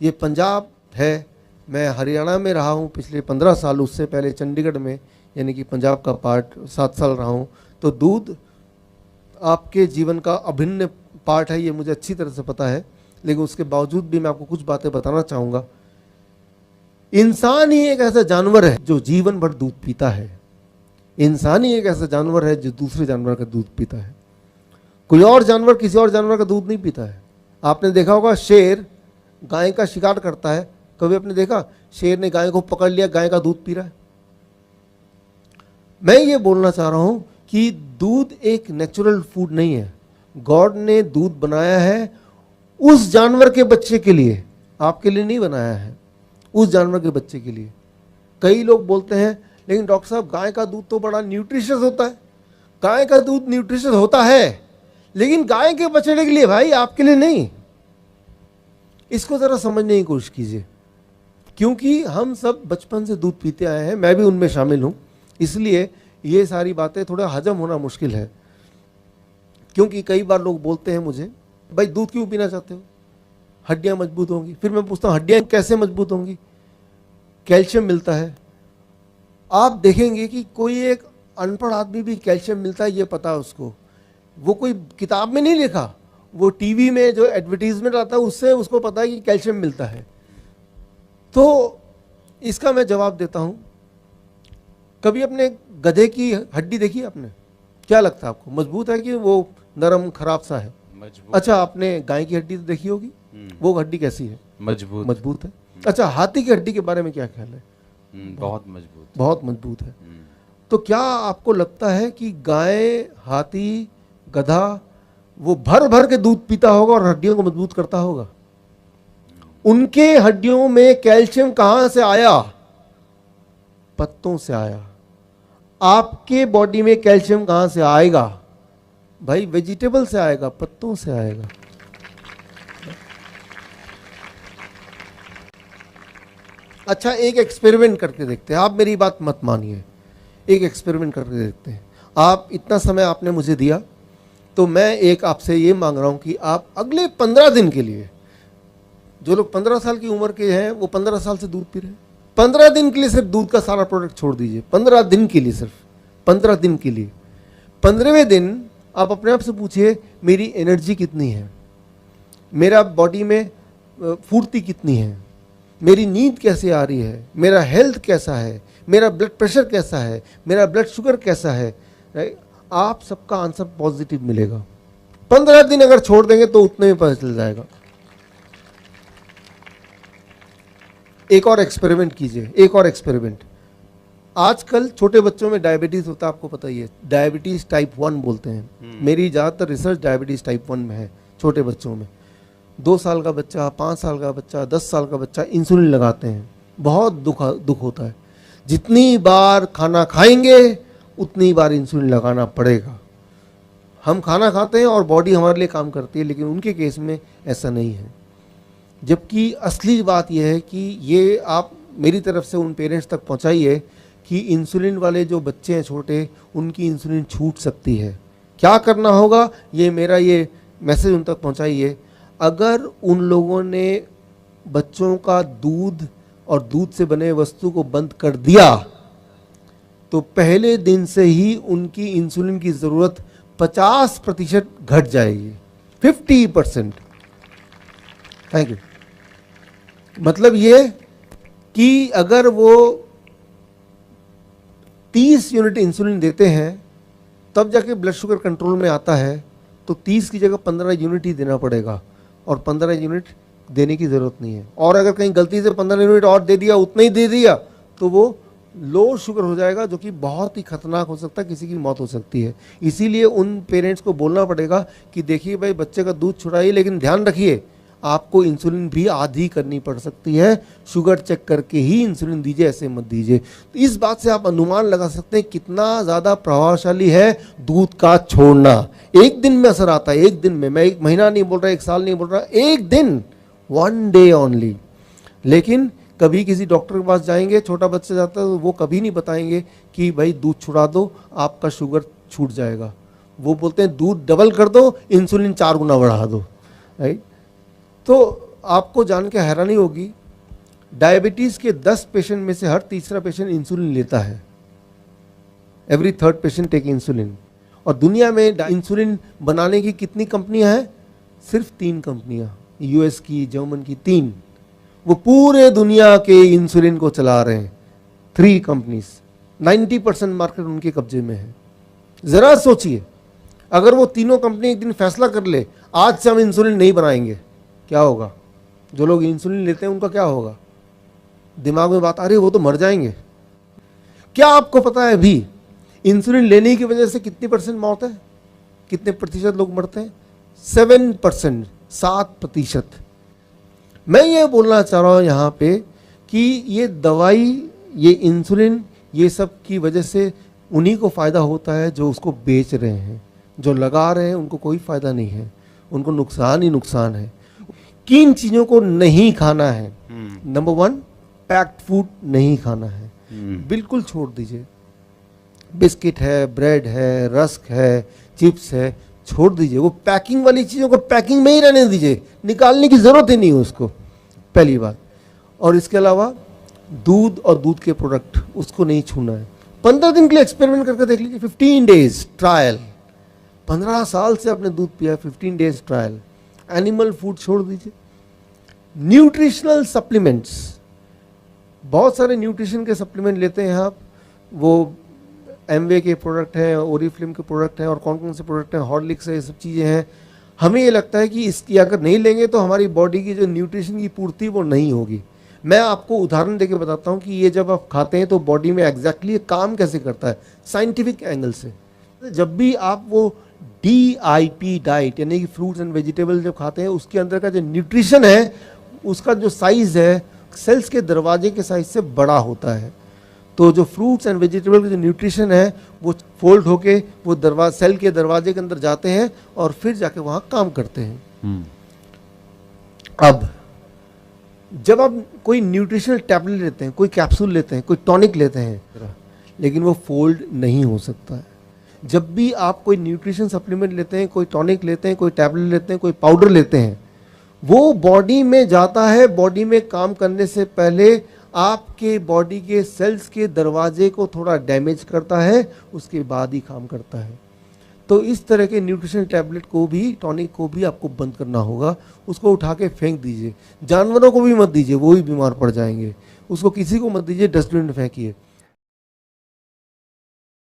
ये पंजाब है, मैं हरियाणा में रहा हूँ पिछले 15 साल, उससे पहले चंडीगढ़ में यानी कि पंजाब का पार्ट 7 साल रहा हूँ। तो दूध आपके जीवन का अभिन्न पार्ट है, ये मुझे अच्छी तरह से पता है, लेकिन उसके बावजूद भी मैं आपको कुछ बातें बताना चाहूँगा। इंसान ही एक ऐसा जानवर है जो जीवन भर दूध पीता है। इंसान ही एक ऐसा जानवर है जो दूसरे जानवर का दूध पीता है। कोई और जानवर किसी और जानवर का दूध नहीं पीता है। आपने देखा होगा शेर गाय का शिकार करता है, कभी आपने देखा शेर ने गाय को पकड़ लिया, गाय का दूध पी रहा है? मैं ये बोलना चाह रहा हूं कि दूध एक नेचुरल फूड नहीं है। गॉड ने दूध बनाया है उस जानवर के बच्चे के लिए, आपके लिए नहीं बनाया है, उस जानवर के बच्चे के लिए। कई लोग बोलते हैं लेकिन डॉक्टर साहब गाय का दूध तो बड़ा न्यूट्रिशियस होता है। गाय का दूध न्यूट्रिशियस होता है, लेकिन गाय के बछड़े के लिए भाई, आपके लिए नहीं। इसको जरा समझने की कोशिश कीजिए, क्योंकि हम सब बचपन से दूध पीते आए हैं, मैं भी उनमें शामिल हूं, इसलिए ये सारी बातें थोड़ा हजम होना मुश्किल है। क्योंकि कई बार लोग बोलते हैं मुझे, भाई दूध क्यों पीना चाहते हो, हड्डियां मजबूत होंगी। फिर मैं पूछता हूं हड्डियां कैसे मजबूत होंगी? कैल्शियम मिलता है। आप देखेंगे कि कोई एक अनपढ़ आदमी भी कैल्शियम मिलता है ये पता है उसको, वो कोई किताब में नहीं लिखा, वो टीवी में जो एडवर्टीजमेंट आता है उससे उसको पता है कि कैल्शियम मिलता है। तो इसका मैं जवाब देता हूं, कभी अपने गधे की हड्डी देखी आपने? क्या लगता है आपको, मजबूत है कि वो नरम खराब सा है? मजबूत। अच्छा, आपने गाय की हड्डी तो देखी होगी, वो हड्डी कैसी है? मजबूत। मजबूत है। अच्छा, हाथी की हड्डी के बारे में क्या ख्याल है? बहुत मजबूत, बहुत मजबूत है। तो क्या आपको लगता है कि गाय, हाथी, गधा वो भर भर के दूध पीता होगा और हड्डियों को मजबूत करता होगा? उनके हड्डियों में कैल्शियम कहां से आया? पत्तों से आया। आपके बॉडी में कैल्शियम कहां से आएगा? भाई वेजिटेबल से आएगा, पत्तों से आएगा। अच्छा, एक एक्सपेरिमेंट करके देखते हैं, आप मेरी बात मत मानिए, एक एक्सपेरिमेंट करके देखते हैं। आप इतना समय आपने मुझे दिया, तो मैं एक आपसे ये मांग रहा हूं कि आप अगले 15 दिन के लिए, जो लोग 15 साल की उम्र के हैं वो 15 साल से दूध पी रहे हैं, 15 दिन के लिए सिर्फ दूध का सारा प्रोडक्ट छोड़ दीजिए। 15 दिन के लिए, सिर्फ 15 दिन के लिए। 15वें दिन आप अपने आप से पूछिए मेरी एनर्जी कितनी है, मेरा बॉडी में फुर्ती कितनी है, मेरी नींद कैसे आ रही है, मेरा हेल्थ कैसा है, मेरा ब्लड प्रेशर कैसा है, मेरा ब्लड शुगर कैसा है। राइट, आप सबका आंसर पॉजिटिव मिलेगा। 15 दिन अगर छोड़ देंगे तो उतने में पता चल जाएगा। एक और एक्सपेरिमेंट कीजिए, एक और एक्सपेरिमेंट। आजकल छोटे बच्चों में डायबिटीज होता है, आपको पता ही है, डायबिटीज टाइप 1 बोलते हैं। मेरी ज़्यादातर रिसर्च डायबिटीज टाइप 1 में है, छोटे बच्चों में। 2 साल का बच्चा, 5 साल का बच्चा, 10 साल का बच्चा इंसुलिन लगाते हैं, बहुत दुख होता है। जितनी बार खाना खाएंगे उतनी बार इंसुलिन लगाना पड़ेगा। हम खाना खाते हैं और बॉडी हमारे लिए काम करती है, लेकिन उनके केस में ऐसा नहीं है। जबकि असली बात यह है कि ये आप मेरी तरफ से उन पेरेंट्स तक पहुंचाइए कि इंसुलिन वाले जो बच्चे हैं छोटे, उनकी इंसुलिन छूट सकती है। क्या करना होगा, ये मेरा ये मैसेज उन तक पहुंचाइए। अगर उन लोगों ने बच्चों का दूध और दूध से बने वस्तु को बंद कर दिया तो पहले दिन से ही उनकी इंसुलिन की ज़रूरत 50% घट जाएगी, 50%। Thank you. मतलब ये कि अगर वो 30 यूनिट इंसुलिन देते हैं तब जाके ब्लड शुगर कंट्रोल में आता है, तो 30 की जगह 15 यूनिट ही देना पड़ेगा, और 15 यूनिट देने की ज़रूरत नहीं है। और अगर कहीं गलती से 15 यूनिट और दे दिया, उतना ही दे दिया, तो वो लो शुगर हो जाएगा, जो कि बहुत ही खतरनाक हो सकता है, किसी की मौत हो सकती है। इसीलिए उन पेरेंट्स को बोलना पड़ेगा कि देखिए भाई, बच्चे का दूध छुड़ाइए, लेकिन ध्यान रखिए आपको इंसुलिन भी आधी करनी पड़ सकती है, शुगर चेक करके ही इंसुलिन दीजिए, ऐसे मत दीजिए। तो इस बात से आप अनुमान लगा सकते हैं कितना ज़्यादा प्रभावशाली है दूध का छोड़ना। एक दिन में असर आता है, एक दिन में। मैं 1 महीना नहीं बोल रहा, 1 साल नहीं बोल रहा, एक दिन, 1 डे ओनली। लेकिन कभी किसी डॉक्टर के पास जाएंगे, छोटा बच्चा जाता है, तो वो कभी नहीं बताएंगे कि भाई दूध छुड़ा दो, आपका शुगर छूट जाएगा। वो बोलते हैं दूध डबल कर दो, इंसुलिन 4 गुना बढ़ा दो। राइट, तो आपको जान के हैरानी होगी, डायबिटीज़ के 10 पेशेंट में से हर तीसरा पेशेंट इंसुलिन लेता है। Every third patient take insulin. और दुनिया में इंसुलिन बनाने की कितनी कंपनियां हैं? सिर्फ 3 कंपनियां, यूएस की, जर्मन की, 3। वो पूरे दुनिया के इंसुलिन को चला रहे हैं, 3 कंपनीज। 90% मार्केट उनके कब्जे में है। ज़रा सोचिए, अगर वो तीनों कंपनी एक दिन फैसला कर ले, आज से हम इंसुलिन नहीं बनाएंगे, क्या होगा? जो लोग इंसुलिन लेते हैं उनका क्या होगा? दिमाग में बात आ रही है, वो तो मर जाएंगे। क्या आपको पता है अभी इंसुलिन लेने की वजह से कितनी % मौत है? कितने प्रतिशत लोग मरते हैं? 7%, 7%। मैं ये बोलना चाह रहा हूँ यहाँ पे कि ये दवाई, ये इंसुलिन, ये सब की वजह से उन्हीं को फ़ायदा होता है जो उसको बेच रहे हैं। जो लगा रहे हैं उनको कोई फ़ायदा नहीं है, उनको नुकसान ही नुकसान है। किन चीज़ों को नहीं खाना है? नंबर 1, पैक्ड फूड नहीं खाना है, बिल्कुल छोड़ दीजिए। बिस्किट है, ब्रेड है, रस्क है, चिप्स है, छोड़ दीजिए। वो पैकिंग वाली चीज़ों को पैकिंग में ही रहने दीजिए, निकालने की ज़रूरत ही नहीं है उसको, पहली बात। और इसके अलावा दूध और दूध के प्रोडक्ट, उसको नहीं छूना है। 15 दिन के लिए एक्सपेरिमेंट करके देख लीजिए, 15 डेज ट्रायल। 15 साल से आपने दूध पिया, 15 डेज ट्रायल। एनिमल फूड छोड़ दीजिए। न्यूट्रिशनल सप्लीमेंट्स, बहुत सारे न्यूट्रिशन के सप्लीमेंट लेते हैं आप, वो एमवे के प्रोडक्ट हैं, ओरिफ्लेम के प्रोडक्ट हैं, और कौन कौन से प्रोडक्ट हैं, हॉर्लिक्स है, ये सब चीज़ें हैं। हमें ये लगता है कि इसकी अगर नहीं लेंगे तो हमारी बॉडी की जो न्यूट्रिशन की पूर्ति वो नहीं होगी। मैं आपको उदाहरण देके बताता हूँ कि ये जब आप खाते हैं तो बॉडी में एग्जैक्टली ये काम कैसे करता है साइंटिफिक एंगल से। जब भी आप वो DIP डाइट यानी कि फ्रूट्स एंड वेजिटेबल जब खाते हैं, उसके अंदर का जो न्यूट्रिशन है उसका जो साइज़ है सेल्स के दरवाजे के साइज से बड़ा होता है। तो जो फ्रूट्स एंड वेजिटेबल का जो न्यूट्रिशन है वो फोल्ड होके वो सेल के दरवाजे के अंदर जाते हैं और फिर जाके वहाँ काम करते हैं। अब जब आप कोई न्यूट्रिशनल टैबलेट लेते हैं, कोई कैप्सूल लेते हैं, कोई टॉनिक लेते हैं, लेकिन वो फोल्ड नहीं हो सकता है। जब भी आप कोई न्यूट्रिशन सप्लीमेंट लेते हैं, कोई टॉनिक लेते हैं, कोई टैबलेट लेते हैं, कोई पाउडर लेते हैं, वो बॉडी में जाता है। बॉडी में काम करने से पहले आपके बॉडी के सेल्स के दरवाजे को थोड़ा डैमेज करता है, उसके बाद ही काम करता है। तो इस तरह के न्यूट्रिशन टैबलेट को भी, टॉनिक को भी आपको बंद करना होगा। उसको उठा के फेंक दीजिए। जानवरों को भी मत दीजिए, वो भी बीमार पड़ जाएंगे। उसको किसी को मत दीजिए, डस्टबिन में फेंकिए।